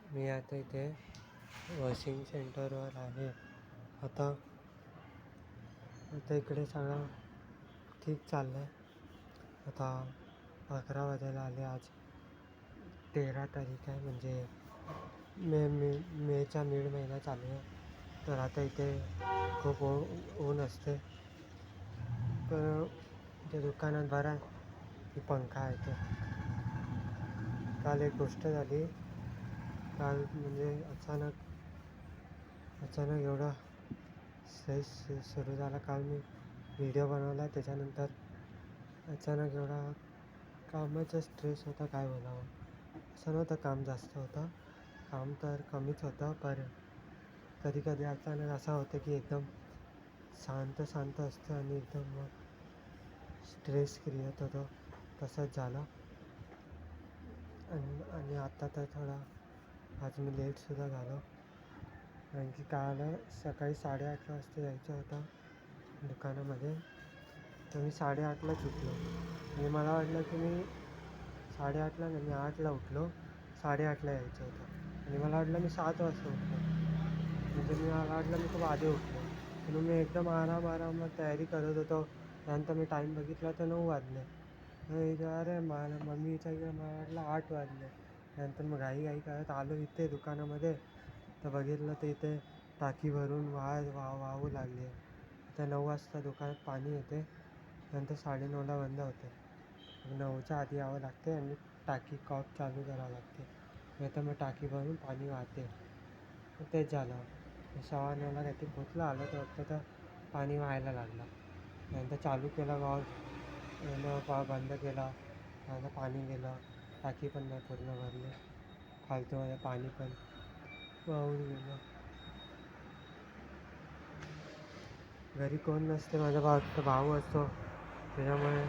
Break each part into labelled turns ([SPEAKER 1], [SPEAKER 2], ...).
[SPEAKER 1] मी आता इथे वॉशिंग सेंटरवर आहे. आता इकडे सगळं ठीक चाललं आहे. आता 11 वाजायला आले. आज 13 तारीख आहे, म्हणजे मेचा दीड महिना चालू आहे. तर आता इथे खूप ऊन असते, पण त्या दुकानात बरं आहे की पंखा आहे. ते काल एक गोष्ट झाली. काल म्हणजे अचानक एवढा स्ट्रेस सुरू झाला. काल मी व्हिडिओ बनवला, त्याच्यानंतर अचानक एवढा कामाचा स्ट्रेस होता, काय बोलावं. असं नव्हतं काम जास्त होतं, काम तर कमीच होतं, पण कधी कधी अचानक असं होतं की एकदम शांत असतं आणि एकदम मग स्ट्रेस क्रिएट होतो. तसंच झालं. आणि आता तर थोडा आज मी लेटसुद्धा झालो, कारण की काल सकाळी 8:30 वाजता यायचं होतं दुकानामध्ये. तर मी 8:30लाच उठलो. आणि मला वाटलं की मी 8:30ला नाही, मी 8ला उठलो. 8:30ला यायचं होतं आणि मला वाटलं मी 7 वाजता उठलो. म्हणजे मला वाटलं मी खूप आधी उठलो. म्हणून मी एकदम आरामात तयारी करत होतो. त्यानंतर मी टाईम बघितला तर 9 वाजले. अरे मम्मी विचारलं, मला वाटलं 8 वाजले. त्यानंतर मग घाई करत आलो इथे दुकानामध्ये. तर बघितलं तर इथे टाकी भरून वाहू लागली. आता 9 वाजता दुकानात पाणी येते, नंतर 9:30ला बंद होते. 9च्या आधी यावं लागते आणि टाकी कॉक चालू करावं लागते. नाही तर मग टाकी भरून पाणी वाहते. तेच झालं. 9:15ला काहीतरी पोचलं. आलं तर बघतो तर पाणी व्हायला लागलं. नंतर चालू केला बंद केला. नंतर पाणी गेलं. टाकी पण नाही पूर्ण भरली. फालतूमध्ये पाणी पण वाहून गेलं. घरी कोण नसते, माझा भाऊ असतो, त्याच्यामुळे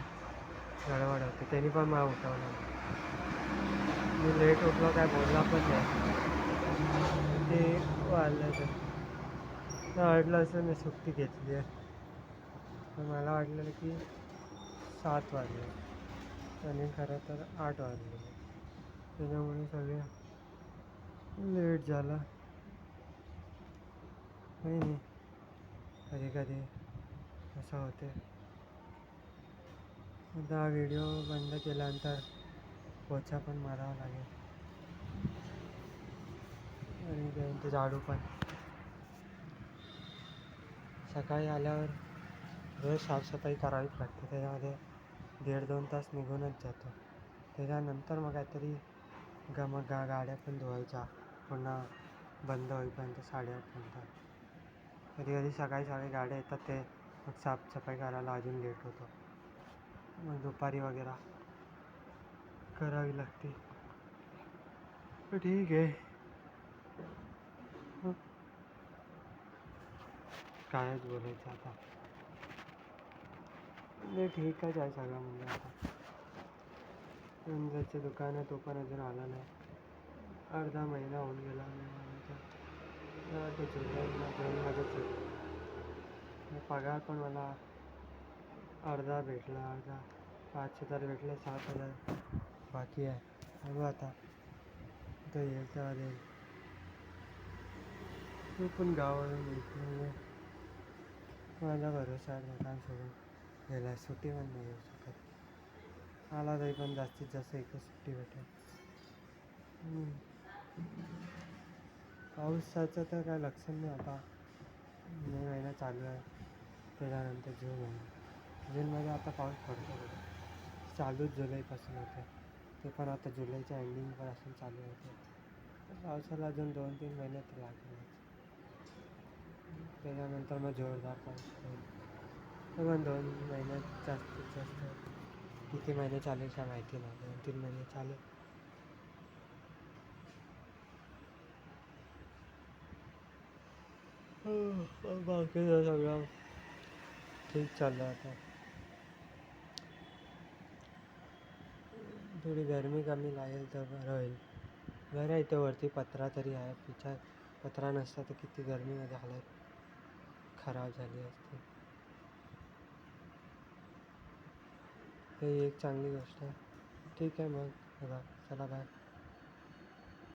[SPEAKER 1] गडबड होते. त्यांनी पण मला उठवलं. मी लेट उठलो, काय बोलला पण नाही. ते वाटलं असं मी सुट्टी घेतली आहे, पण मला वाटलेलं की 7 वाजले आणि खरं तर 8 वाजले. त्याच्यामुळे सगळे लेट झाला. नाही, कधी असं होते. आता हा व्हिडिओ बंद केल्यानंतर पोछा पण मारावा लागेल आणि त्यानंतर झाडू पण. सकाळी आल्यावर रोज साफसफाई करावीच लागते. त्याच्यामध्ये 1.5-2 तास निघूनच जातो. त्याच्यानंतर मग काहीतरी गाड्या पण धुवायच्या पुन्हा बंद होईपर्यंत 8:30 कधी सकाळी गाड्या येतात, ते मग साफसफाई करायला अजून लेट होतो. मग दुपारी वगैरे करावी लागते. ठीक आहे, कायच बोलायचं आता. नाही, ठीकच आहे सगळं. म्हणजे आता ज्याचं दुकान आहे तो पण अजून आला नाही. अर्धा महिना होऊन गेला. जूनमध्येच पगार पण मला अर्धा भेटला. 5,000 भेटले, 7,000 बाकी आहे. बघू आता तो येईल तेव्हा देईल. तो पण गावावरून येईल. माझा भरोसा आहे, दुकान सोडून गेला. सुट्टी पण नाही येऊ शकत. आला तरी पण जास्तीत जास्त एकच सुट्टी भेटेल. पावसाचं तर काय लक्षण नाही. आता मे महिना चालू आहे, त्याच्यानंतर जूनमध्ये आता पाऊस पडतो. चालूच जुलैपासून होते, ते पण आता जुलैच्या एंडिंगपासून चालू होते. पावसाला अजून 2-3 महिने तर लागेल. त्याच्यानंतर मग जोरदार पाऊस पडेल. पण 2 महिन्यात जास्तीत जास्त किती महिने चालेल काय माहिती नाही. 2-3 महिने चालेल. बाकीचं सगळं ठीक चाललं. आता थोडी गरमी कमी लागेल तर बरं होईल. बरं आहे इथे वरती पत्रा तरी आहे. पत्रा नसता तर किती गरमीमध्ये हालत खराब झाली असती. ही एक चांगली गोष्ट आहे. ठीक आहे मग, चला बाय.